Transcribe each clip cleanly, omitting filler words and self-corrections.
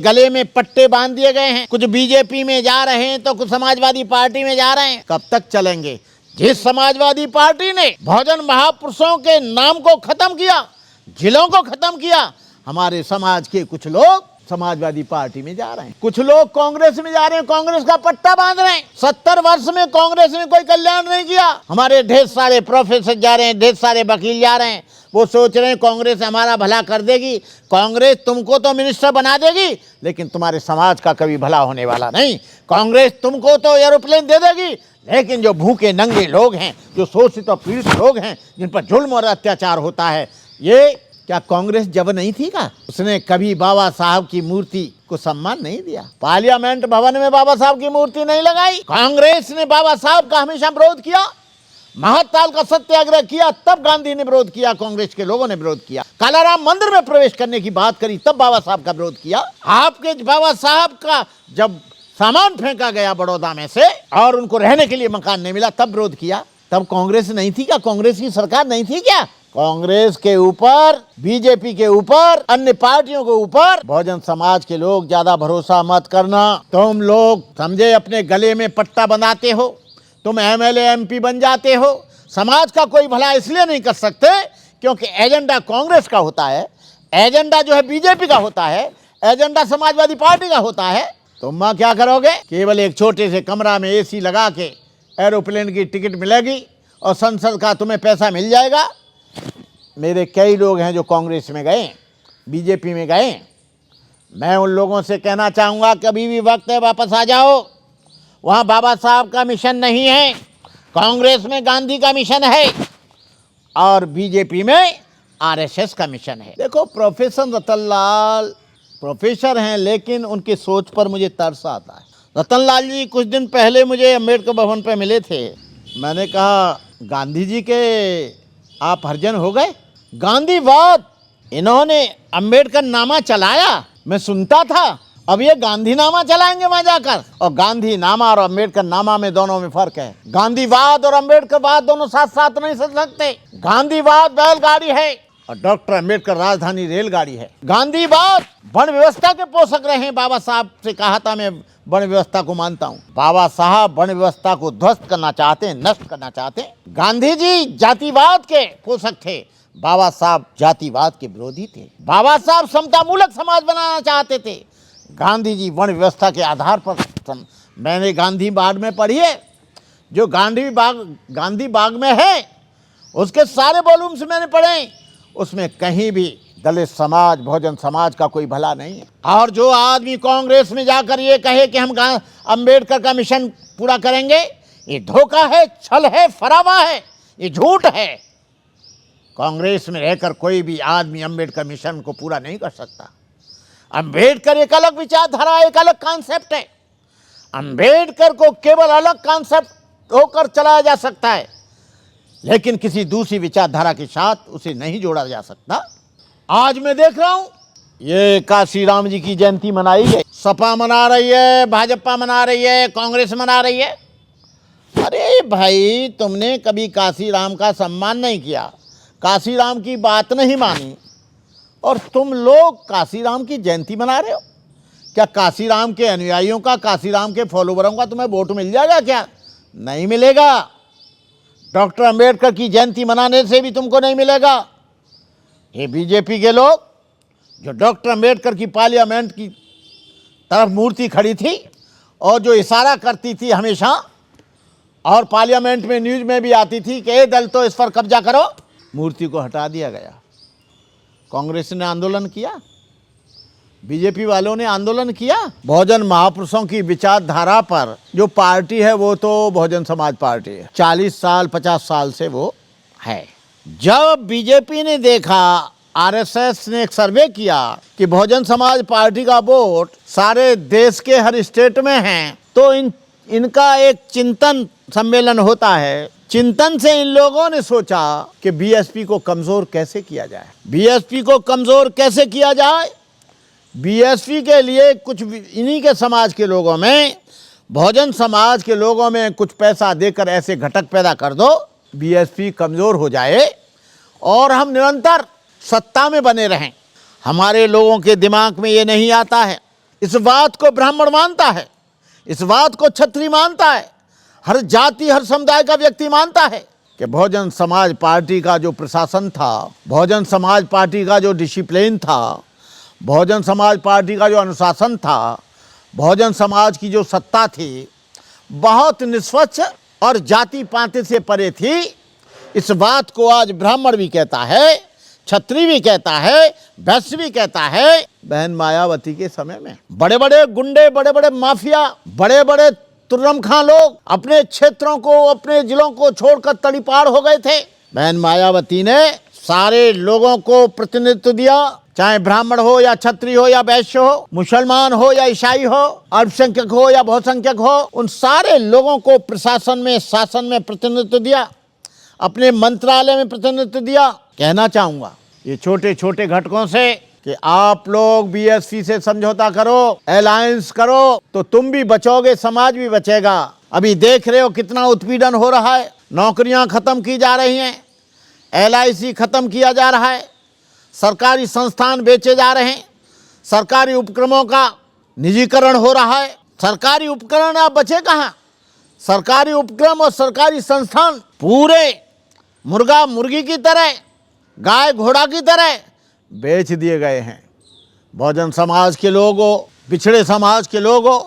गले में पट्टे बांध दिए गए हैं। कुछ बीजेपी में जा रहे हैं तो कुछ समाजवादी पार्टी में जा रहे हैं। कब तक चलेंगे? जिस समाजवादी पार्टी ने बहुजन महापुरुषों के नाम को खत्म किया, जिलों को खत्म किया, हमारे समाज के कुछ लोग समाजवादी पार्टी में जा रहे हैं, कुछ लोग कांग्रेस में जा रहे हैं, कांग्रेस का पट्टा बांध रहे हैं। 70 वर्ष में कांग्रेस ने कोई कल्याण नहीं किया। हमारे ढेर सारे प्रोफेसर जा रहे हैं, ढेर सारे वकील जा रहे हैं, वो सोच रहे हैं कांग्रेस हमारा भला कर देगी। कांग्रेस तुमको तो मिनिस्टर बना देगी, लेकिन तुम्हारे समाज का कभी भला होने वाला नहीं। कांग्रेस तुमको तो एरोप्लेन दे देगी, लेकिन जो भूखे नंगे लोग हैं, जो शोषित और पीड़ित लोग हैं, जिन पर जुल्म और अत्याचार होता है, ये क्या कांग्रेस जब नहीं थी का? उसने कभी बाबा साहब की मूर्ति को सम्मान नहीं दिया। पार्लियामेंट भवन में बाबा साहब की मूर्ति नहीं लगाई। कांग्रेस ने बाबा साहब का हमेशा विरोध किया। महाकाल का सत्याग्रह किया, तब गांधी ने विरोध किया, कांग्रेस के लोगों ने विरोध किया। कालाराम मंदिर में प्रवेश करने की बात करी, तब बाबा साहब का विरोध किया। आपके बाबा साहब का जब सामान फेंका गया बड़ौदा में से और उनको रहने के लिए मकान नहीं मिला, तब विरोध किया। तब कांग्रेस नहीं थी क्या? कांग्रेस की सरकार नहीं थी क्या? कांग्रेस के ऊपर, बीजेपी के ऊपर, अन्य पार्टियों के ऊपर बहुजन समाज के लोग ज्यादा भरोसा मत करना। तुम लोग समझे अपने गले में पट्टा बनाते हो, तुम एमएलए एमपी बन जाते हो। समाज का कोई भला इसलिए नहीं कर सकते क्योंकि एजेंडा कांग्रेस का होता है, एजेंडा जो है बीजेपी का होता है, एजेंडा समाजवादी पार्टी का होता है। तुम क्या करोगे? केवल एक छोटे से कमरा में एसी लगा के एरोप्लेन की टिकट मिलेगी और संसद का तुम्हें पैसा मिल जाएगा। मेरे कई लोग हैं जो कांग्रेस में गए, बीजेपी में गए। मैं उन लोगों से कहना चाहूँगा कभी भी वक्त है वापस आ जाओ। वहाँ बाबा साहब का मिशन नहीं है, कांग्रेस में गांधी का मिशन है और बीजेपी में आरएसएस का मिशन है। देखो, प्रोफेसर रतनलाल प्रोफेसर हैं, लेकिन उनकी सोच पर मुझे तरस आता है। रतनलाल जी कुछ दिन पहले मुझे अम्बेडकर भवन पर मिले थे। मैंने कहा, गांधी जी के आप हरिजन हो गए? गांधीवाद इन्होंने अम्बेडकर नामा चलाया, मैं सुनता था। अब ये गांधी नामा चलाएंगे वहां जाकर। और गांधी नामा और अम्बेडकर नामा में दोनों में फर्क है। गांधीवाद और अम्बेडकरवाद दोनों साथ साथ नहीं चल सकते। गांधीवाद बैलगाड़ी है और डॉक्टर अम्बेडकर राजधानी रेलगाड़ी है। गांधीवाद वर्ण व्यवस्था के पोषक रहे हैं। बाबा साहब से कहा था, मैं वर्ण व्यवस्था को मानता हूँ। बाबा साहब वर्ण व्यवस्था को ध्वस्त करना चाहते हैं, नष्ट करना चाहते हैं। गांधी जी जातिवाद के पोषक थे, बाबा साहब जातिवाद के विरोधी थे। बाबा साहब समतामूलक समाज बनाना चाहते थे, गांधी जी वर्ण व्यवस्था के आधार पर। मैंने गांधी बाग में पढ़ी है, जो गांधी बाग में है, उसके सारे वॉल्यूम्स मैंने पढ़े। उसमें कहीं भी दलित समाज, बहुजन समाज का कोई भला नहीं है। और जो आदमी कांग्रेस में जाकर ये कहे कि हम अम्बेडकर का मिशन पूरा करेंगे, ये धोखा है, छल है, फरावा है, ये झूठ है। कांग्रेस में रहकर कोई भी आदमी अम्बेडकर मिशन को पूरा नहीं कर सकता। अम्बेडकर एक अलग विचारधारा, एक अलग कॉन्सेप्ट है। अम्बेडकर को केवल अलग कॉन्सेप्ट होकर चलाया जा सकता है, लेकिन किसी दूसरी विचारधारा के साथ उसे नहीं जोड़ा जा सकता। आज मैं देख रहा हूं, ये काशी राम जी की जयंती मनाई है, सपा मना रही है, भाजपा मना रही है, कांग्रेस मना रही है। अरे भाई, तुमने कभी काशी राम का सम्मान नहीं किया, काशी राम की बात नहीं मानी, और तुम लोग काशी राम की जयंती मना रहे हो। क्या काशी राम के अनुयायियों का, काशी राम के फॉलोवरों का तुम्हें वोट मिल जाएगा क्या? नहीं मिलेगा। डॉक्टर अम्बेडकर की जयंती मनाने से भी तुमको नहीं मिलेगा। ये बीजेपी के लोग जो डॉक्टर अम्बेडकर की पार्लियामेंट की तरफ मूर्ति खड़ी थी और जो इशारा करती थी हमेशा, और पार्लियामेंट में न्यूज़ में भी आती थी कि ये दल तो इस पर कब्जा करो, मूर्ति को हटा दिया गया। कांग्रेस ने आंदोलन किया, बीजेपी वालों ने आंदोलन किया। बहुजन महापुरुषों की विचारधारा पर जो पार्टी है वो तो बहुजन समाज पार्टी है। 40 साल 50 साल से वो है। जब बीजेपी ने देखा, आरएसएस ने एक सर्वे किया कि बहुजन समाज पार्टी का वोट सारे देश के हर स्टेट में है, तो इनका एक चिंतन सम्मेलन होता है। चिंतन से इन लोगों ने सोचा कि बीएसपी को कमजोर कैसे किया जाए। बीएसपी को कमजोर कैसे किया जाए? बीएसपी के लिए कुछ इन्हीं के समाज के लोगों में, बहुजन समाज के लोगों में कुछ पैसा देकर ऐसे घटक पैदा कर दो, बीएसपी कमज़ोर हो जाए और हम निरंतर सत्ता में बने रहें। हमारे लोगों के दिमाग में ये नहीं आता है। इस बात को ब्राह्मण मानता है, इस बात को क्षत्रिय मानता है, हर जाति हर समुदाय का व्यक्ति मानता है कि बहुजन समाज पार्टी का जो प्रशासन था, बहुजन समाज पार्टी का जो डिसिप्लिन था, बहुजन समाज पार्टी का जो अनुशासन था, बहुजन समाज की जो सत्ता थी, बहुत निष्पक्ष और जाति पाति से परे थी। इस बात को आज ब्राह्मण भी कहता है, क्षत्रिय भी कहता है, वैश्य भी कहता है। बहन मायावती के समय में बड़े बड़े गुंडे, बड़े बड़े माफिया, बड़े बड़े तुर्रम खां लोग अपने क्षेत्रों को, अपने जिलों को छोड़कर तड़ीपार हो गए थे। बहन मायावती ने सारे लोगों को प्रतिनिधित्व दिया, चाहे ब्राह्मण हो या क्षत्रिय हो या वैश्य हो, मुसलमान हो या ईसाई हो, अल्पसंख्यक हो या बहुसंख्यक हो, उन सारे लोगों को प्रशासन में, शासन में प्रतिनिधित्व दिया, अपने मंत्रालय में प्रतिनिधित्व दिया। कहना चाहूंगा ये छोटे छोटे घटकों से कि आप लोग बीएसपी से समझौता करो, अलायंस करो, तो तुम भी बचोगे, समाज भी बचेगा। अभी देख रहे हो कितना उत्पीड़न हो रहा है, नौकरियां खत्म की जा रही हैं, LIC खत्म किया जा रहा है, सरकारी संस्थान बेचे जा रहे हैं, सरकारी उपक्रमों का निजीकरण हो रहा है। सरकारी उपकरण आप बचे कहाँ? सरकारी उपक्रम और सरकारी संस्थान पूरे मुर्गा मुर्गी की तरह, गाय घोड़ा की तरह बेच दिए गए हैं। बहुजन समाज के लोगों, पिछड़े समाज के लोगों,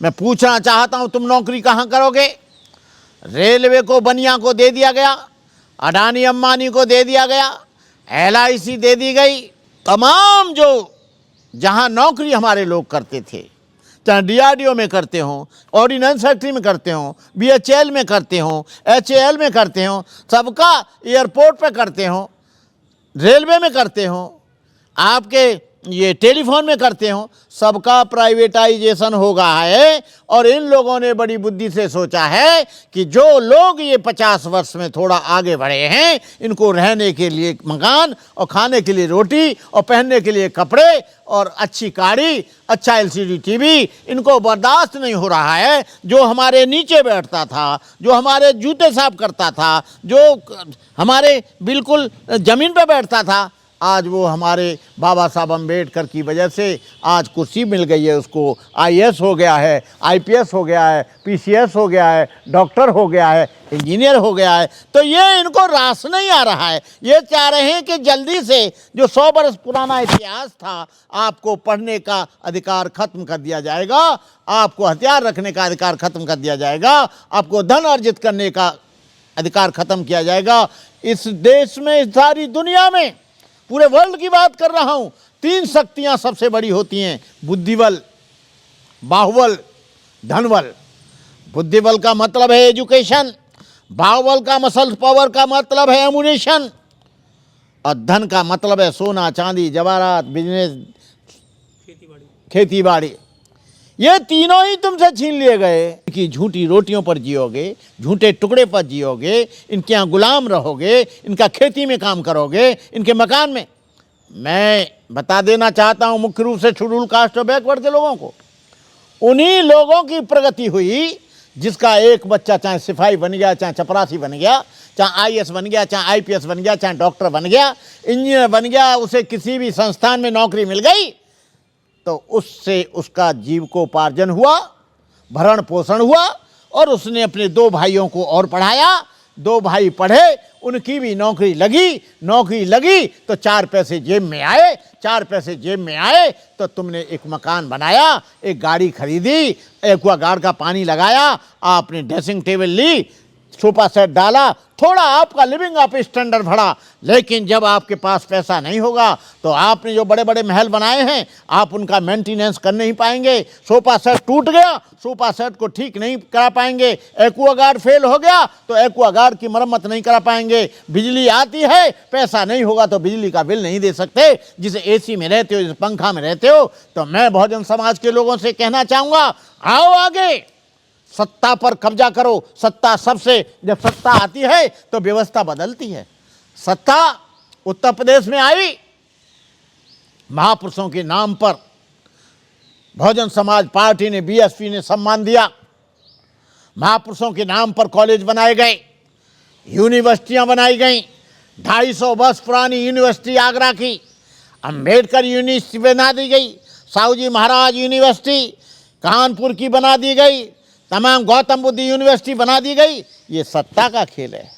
मैं पूछना चाहता हूं, तुम नौकरी कहाँ करोगे? रेलवे को, बनिया को दे दिया गया, अडानी अंबानी को दे दिया गया, LIC दे दी गई। तमाम जो जहां नौकरी हमारे लोग करते थे, चाहे DRDO में करते हों, ऑर्डिनेंस फैक्ट्री में करते हों, BHL में करते हों, HAL में करते हों, सबका एयरपोर्ट पे करते हों, रेलवे में करते हों, आपके ये टेलीफोन में करते हों, सबका प्राइवेटाइजेशन हो गया है। और इन लोगों ने बड़ी बुद्धि से सोचा है कि जो लोग ये 50 वर्ष में थोड़ा आगे बढ़े हैं, इनको रहने के लिए मकान और खाने के लिए रोटी और पहनने के लिए कपड़े और अच्छी गाड़ी, अच्छा LCD TV इनको बर्दाश्त नहीं हो रहा है। जो हमारे नीचे बैठता था, जो हमारे जूते साफ करता था, जो हमारे बिल्कुल ज़मीन पर बैठता था, आज वो हमारे बाबा साहब अम्बेडकर की वजह से आज कुर्सी मिल गई है, उसको IAS हो गया है, IPS हो गया है, PCS हो गया है, डॉक्टर हो गया है, इंजीनियर हो गया है। तो ये इनको रास नहीं आ रहा है। ये चाह रहे हैं कि जल्दी से जो 100 वर्ष पुराना इतिहास था, आपको पढ़ने का अधिकार खत्म कर दिया जाएगा, आपको हथियार रखने का अधिकार खत्म कर दिया जाएगा, आपको धन अर्जित करने का अधिकार खत्म किया जाएगा। इस देश में, इस सारी दुनिया में, पूरे वर्ल्ड की बात कर रहा हूं, 3 शक्तियां सबसे बड़ी होती हैं: बुद्धिबल, बाहुबल, धनबल। बुद्धिबल का मतलब है एजुकेशन, बाहुबल का मसल पावर का मतलब है एमुनेशन, और धन का मतलब है सोना चांदी जवाहरात, बिजनेस, खेती बाड़ी। ये तीनों ही तुमसे छीन लिए गए कि झूठी रोटियों पर जियोगे, झूठे टुकड़े पर जियोगे, इनके यहाँ गुलाम रहोगे, इनका खेती में काम करोगे, इनके मकान में। मैं बता देना चाहता हूँ मुख्य रूप से शेड्यूल कास्ट और बैकवर्ड के लोगों को, उन्हीं लोगों की प्रगति हुई जिसका एक बच्चा चाहे सिपाही बन गया, चाहे चपरासी बन गया, चाहे IAS बन गया, चाहे IPS बन गया, चाहे डॉक्टर बन गया, इंजीनियर बन गया, उसे किसी भी संस्थान में नौकरी मिल गई तो उससे उसका जीविकोपार्जन हुआ, भरण पोषण हुआ, और उसने अपने 2 भाइयों को और पढ़ाया। 2 भाई पढ़े, उनकी भी नौकरी लगी तो 4 पैसे जेब में आए, 4 पैसे जेब में आए तो तुमने एक मकान बनाया, एक गाड़ी खरीदी, एक्वागार्ड का पानी लगाया, आपने ड्रेसिंग टेबल ली, सोफा सेट डाला, थोड़ा आपका लिविंग अप स्टैंडर्ड बढ़ा। लेकिन जब आपके पास पैसा नहीं होगा तो आपने जो बड़े बड़े महल बनाए हैं, आप उनका मेंटेनेंस कर नहीं पाएंगे। सोफा सेट टूट गया, सोफा सेट को ठीक नहीं करा पाएंगे। एक्वागार्ड फेल हो गया तो एक्वागार्ड की मरम्मत नहीं करा पाएंगे। बिजली आती है, पैसा नहीं होगा तो बिजली का बिल नहीं दे सकते। जिसे AC में रहते हो, जिस पंखा में रहते हो। तो मैं बहुजन समाज के लोगों से कहना चाहूँगा, आओ आगे, सत्ता पर कब्जा करो। सत्ता सबसे, जब सत्ता आती है तो व्यवस्था बदलती है। सत्ता उत्तर प्रदेश में आई, महापुरुषों के नाम पर बहुजन समाज पार्टी ने, BSP ने सम्मान दिया। महापुरुषों के नाम पर कॉलेज बनाए गए, यूनिवर्सिटियां बनाई गई। 250 वर्ष पुरानी यूनिवर्सिटी आगरा की अम्बेडकर यूनिवर्सिटी बना दी गई। साहू जी महाराज यूनिवर्सिटी कानपुर की बना दी गई, तमाम गौतम बुद्ध यूनिवर्सिटी बना दी गई। ये सत्ता का खेल है।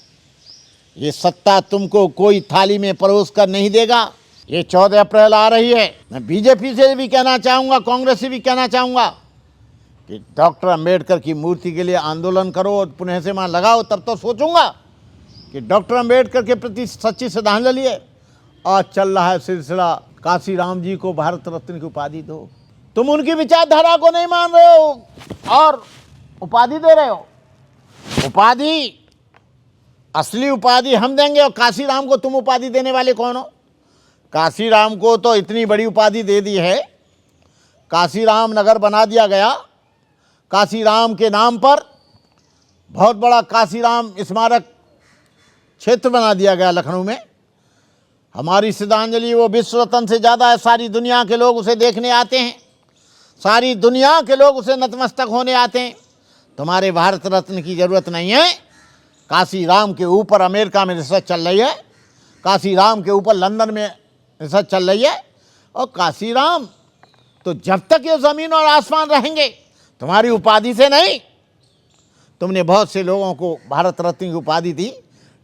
ये सत्ता तुमको कोई थाली में परोस कर नहीं देगा। ये 14 अप्रैल आ रही है। मैं बीजेपी से भी कहना चाहूँगा, कांग्रेस से भी कहना चाहूँगा कि डॉक्टर अंबेडकर की मूर्ति के लिए आंदोलन करो और पुनः से वहाँ लगाओ, तब तो सोचूंगा कि डॉक्टर अंबेडकर के प्रति सच्ची श्रद्धांजलि है। आज चल रहा है सिलसिला काशीराम जी को भारत रत्न की उपाधि दो। तुम उनकी विचारधारा को नहीं मान रहे हो और उपाधि दे रहे हो। उपाधि, असली उपाधि हम देंगे और काशीराम को तुम उपाधि देने वाले कौन हो? काशीराम को तो इतनी बड़ी उपाधि दे दी है, काशीराम नगर बना दिया गया, काशीराम के नाम पर बहुत बड़ा काशीराम स्मारक क्षेत्र बना दिया गया लखनऊ में। हमारी श्रद्धांजलि वो विश्व रत्न से ज़्यादा है। सारी दुनिया के लोग उसे देखने आते हैं, सारी दुनिया के लोग उसे नतमस्तक होने आते हैं। तुम्हारे भारत रत्न की ज़रूरत नहीं है। काशीराम के ऊपर अमेरिका में रिसर्च चल रही है, काशीराम के ऊपर लंदन में रिसर्च चल रही है। और काशीराम तो जब तक ये ज़मीन और आसमान रहेंगे, तुम्हारी उपाधि से नहीं। तुमने बहुत से लोगों को भारत रत्न की उपाधि दी,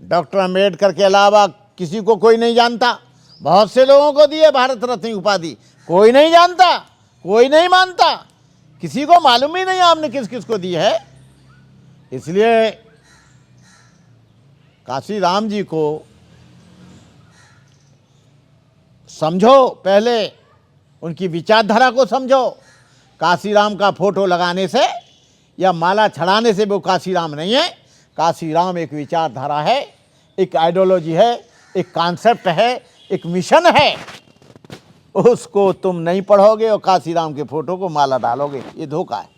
डॉक्टर अंबेडकर के अलावा किसी को कोई नहीं जानता। बहुत से लोगों को दी है भारत रत्न की उपाधि, कोई नहीं जानता, कोई नहीं मानता, किसी को मालूम ही नहीं आपने किस किस को दी है। इसलिए काशीराम जी को समझो, पहले उनकी विचारधारा को समझो। काशीराम का फोटो लगाने से या माला चढ़ाने से वो काशीराम नहीं है। काशीराम एक विचारधारा है, एक आइडियोलॉजी है, एक कॉन्सेप्ट है, एक मिशन है। उसको तुम नहीं पढ़ोगे और काशीराम के फोटो को माला डालोगे, ये धोखा है।